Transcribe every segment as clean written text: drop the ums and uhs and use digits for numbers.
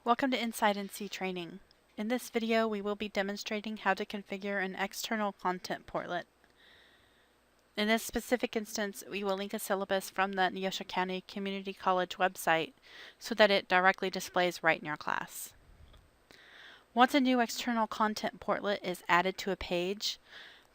Welcome to InsideNC training. In this video, we will be demonstrating how to configure an external content portlet. In this specific instance, we will link a syllabus from the Neosho County Community College website so that it directly displays right in your class. Once a new external content portlet is added to a page,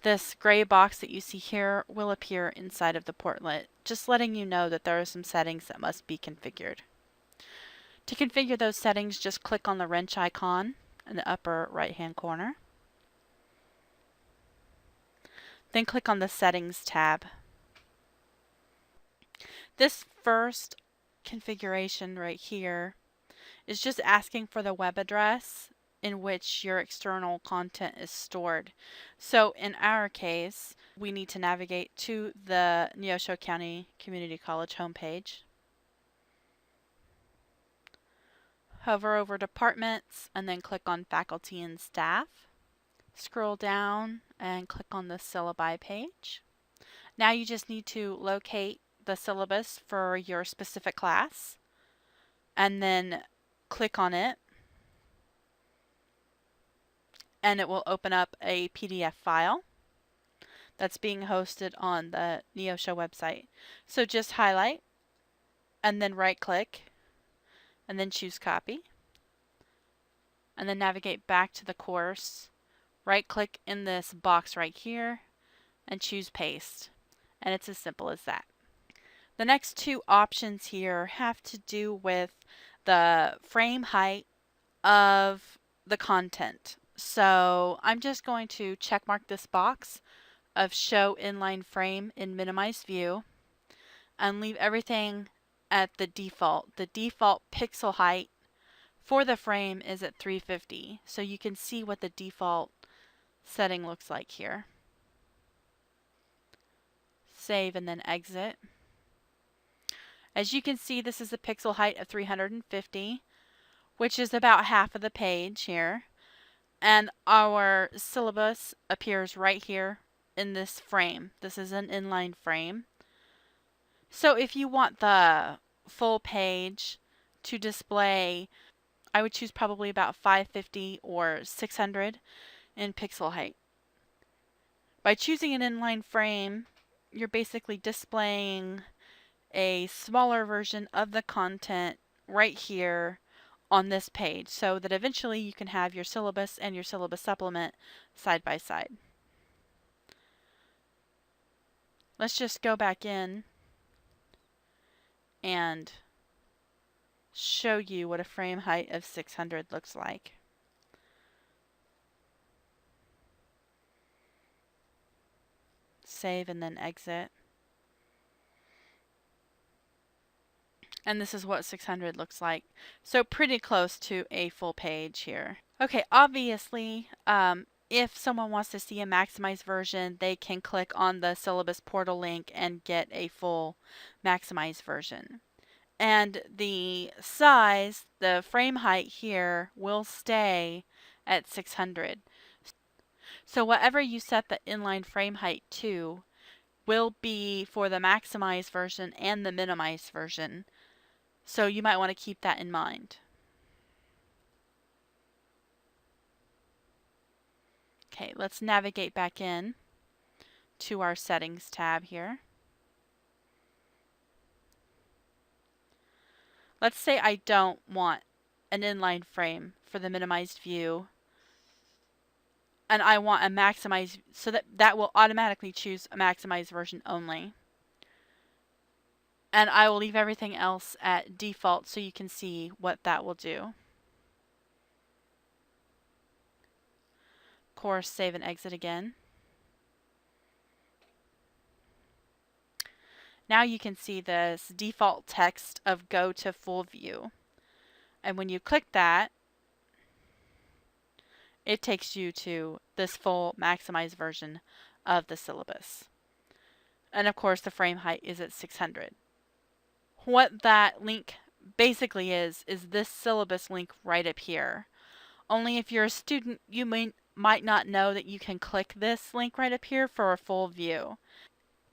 this gray box that you see here will appear inside of the portlet, just letting you know that there are some settings that must be configured. To configure those settings, just click on the wrench icon in the upper right-hand corner. Then click on the Settings tab. This first configuration right here is just asking for the web address in which your external content is stored. So in our case, we need to navigate to the Neosho County Community College homepage. Hover over Departments and then click on Faculty and Staff. Scroll down and click on the syllabi page. Now you just need to locate the syllabus for your specific class and then click on it, and it will open up a PDF file that's being hosted on the Neosho website. So just highlight and then right click and then choose copy, and then navigate back to the course. Right click in this box right here and choose paste, and it's as simple as that. The next two options here have to do with the frame height of the content. So I'm just going to check mark this box of show inline frame in minimized view and leave everything at the default. The default pixel height for the frame is at 350. So you can see what the default setting looks like here. Save and then exit. As you can see, this is a pixel height of 350, which is about half of the page here. And our syllabus appears right here in this frame. This is an inline frame. So if you want the full page to display, I would choose probably about 550 or 600 in pixel height. By choosing an inline frame, you're basically displaying a smaller version of the content right here on this page, so that eventually you can have your syllabus and your syllabus supplement side by side. Let's just go back in and show you what a frame height of 600 looks like. Save and then exit. And this is what 600 looks like. So pretty close to a full page here. Okay, obviously, if someone wants to see a maximized version, they can click on the syllabus portal link and get a full maximized version. And the size, the frame height here, will stay at 600. So whatever you set the inline frame height to will be for the maximized version and the minimized version. So you might want to keep that in mind. Okay, let's navigate back in to our settings tab here. Let's say I don't want an inline frame for the minimized view, and I want a maximized, so that will automatically choose a maximized version only. And I will leave everything else at default so you can see what that will do. Course, save and exit again. Now you can see this default text of go to full view. And when you click that, it takes you to this full maximized version of the syllabus. And of course the frame height is at 600. What that link basically is this syllabus link right up here. Only if you're a student, you might not know that you can click this link right up here for a full view.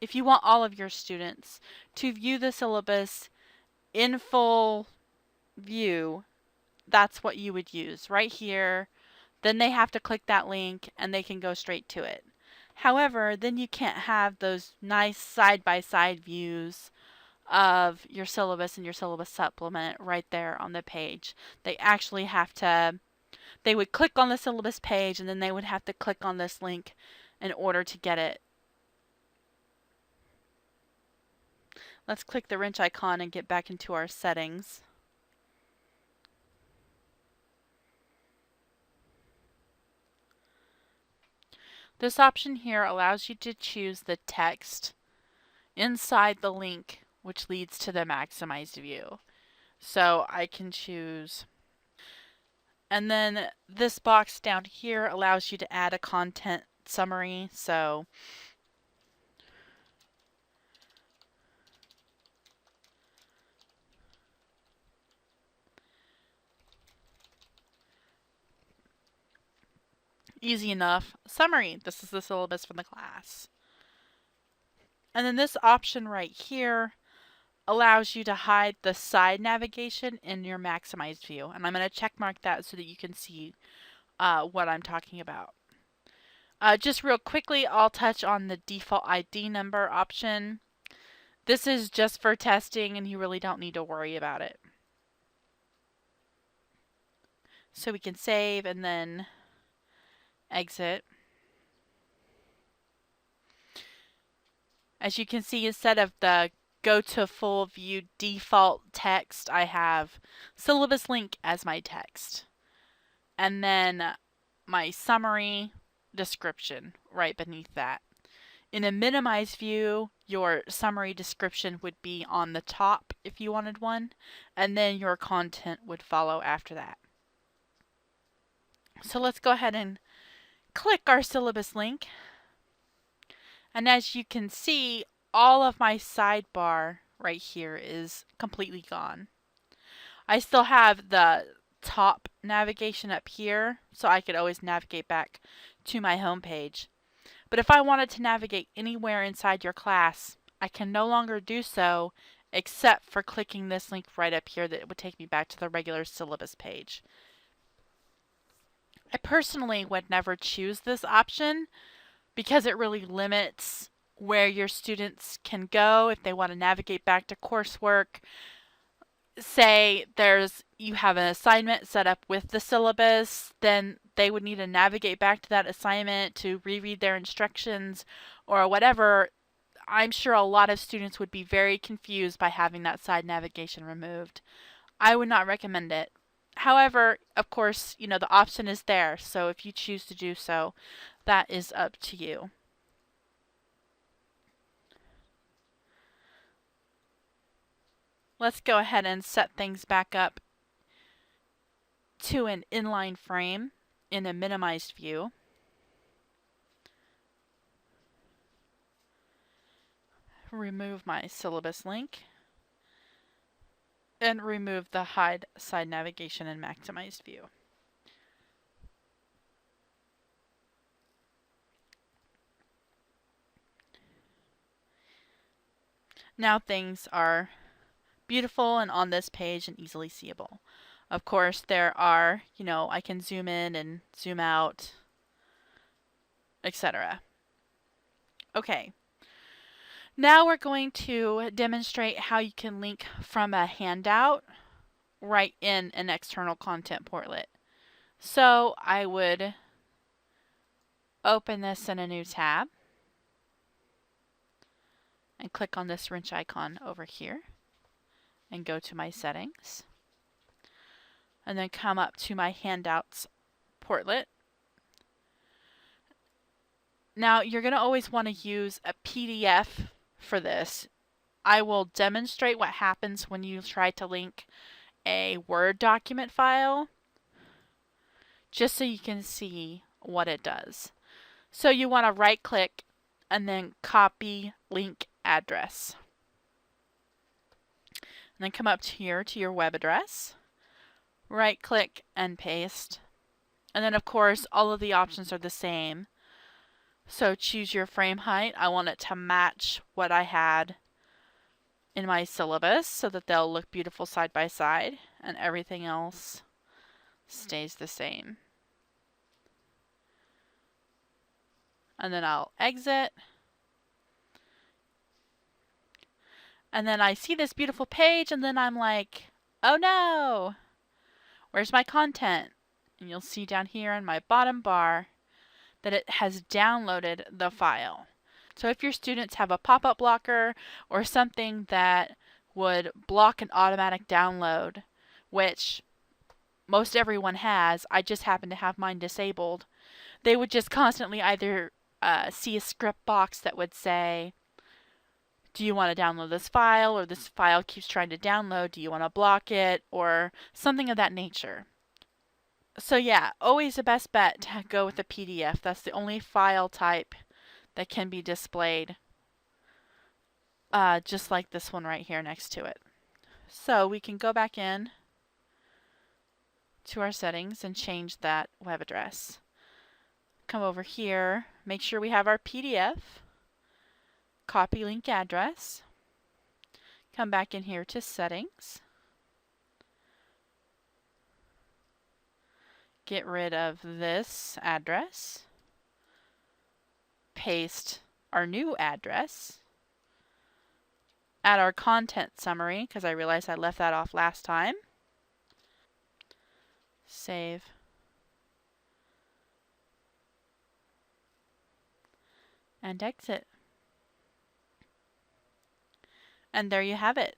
If you want all of your students to view the syllabus in full view, that's what you would use right here. Then they have to click that link and they can go straight to it. However, then you can't have those nice side-by-side views of your syllabus and your syllabus supplement right there on the page. They actually have to, they would click on the syllabus page and then they would have to click on this link in order to get it. Let's click the wrench icon and get back into our settings. This option here allows you to choose the text inside the link which leads to the maximized view. So I can choose, and then this box down here allows you to add a content summary. So easy enough. Summary. This is the syllabus from the class. And then this option right here allows you to hide the side navigation in your maximized view. And I'm going to check mark that so that you can see what I'm talking about. Just real quickly, I'll touch on the default ID number option. This is just for testing and you really don't need to worry about it. So we can save and then exit. As you can see, instead of the go to full view default text, I have syllabus link as my text. And then my summary description right beneath that. In a minimized view, your summary description would be on the top if you wanted one, and then your content would follow after that. So let's go ahead and click our syllabus link. And as you can see, all of my sidebar right here is completely gone. I still have the top navigation up here, so I could always navigate back to my home page. But if I wanted to navigate anywhere inside your class, I can no longer do so except for clicking this link right up here that would take me back to the regular syllabus page. I personally would never choose this option because it really limits where your students can go if they want to navigate back to coursework. Say you have an assignment set up with the syllabus, then they would need to navigate back to that assignment to reread their instructions or whatever. I'm sure a lot of students would be very confused by having that side navigation removed. I would not recommend it. However, of course, the option is there, so if you choose to do so, that is up to you. Let's go ahead and set things back up to an inline frame in a minimized view. Remove my syllabus link and remove the hide side navigation in maximized view. Now things are beautiful and on this page and easily seeable. Of course, there are, I can zoom in and zoom out, etc. Okay. Now we're going to demonstrate how you can link from a handout right in an external content portlet. So I would open this in a new tab and click on this wrench icon over here and go to my settings and then come up to my handouts portlet. Now you're going to always want to use a PDF for this. I will demonstrate what happens when you try to link a Word document file just so you can see what it does. So you want to right click and then copy link address. And then come up here to your web address, right click and paste. And then of course all of the options are the same. So choose your frame height. I want it to match what I had in my syllabus so that they'll look beautiful side by side, and everything else stays the same. And then I'll exit. And then I see this beautiful page, and then I'm like, oh no, where's my content? And you'll see down here in my bottom bar that it has downloaded the file. So if your students have a pop-up blocker or something that would block an automatic download, which most everyone has, I just happen to have mine disabled, they would just constantly either see a script box that would say, do you want to download this file, or this file keeps trying to download, do you want to block it, or something of that nature. So yeah, always the best bet to go with a PDF. That's the only file type that can be displayed, just like this one right here next to it. So we can go back in to our settings and change that web address. Come over here, make sure we have our PDF, copy link address, come back in here to settings, get rid of this address, paste our new address, add our content summary, because I realized I left that off last time, save, and exit. And there you have it.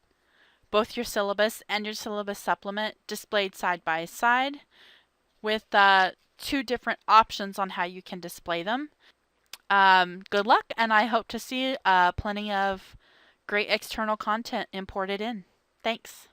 Both your syllabus and your syllabus supplement displayed side by side with two different options on how you can display them. Good luck, and I hope to see plenty of great external content imported in. Thanks.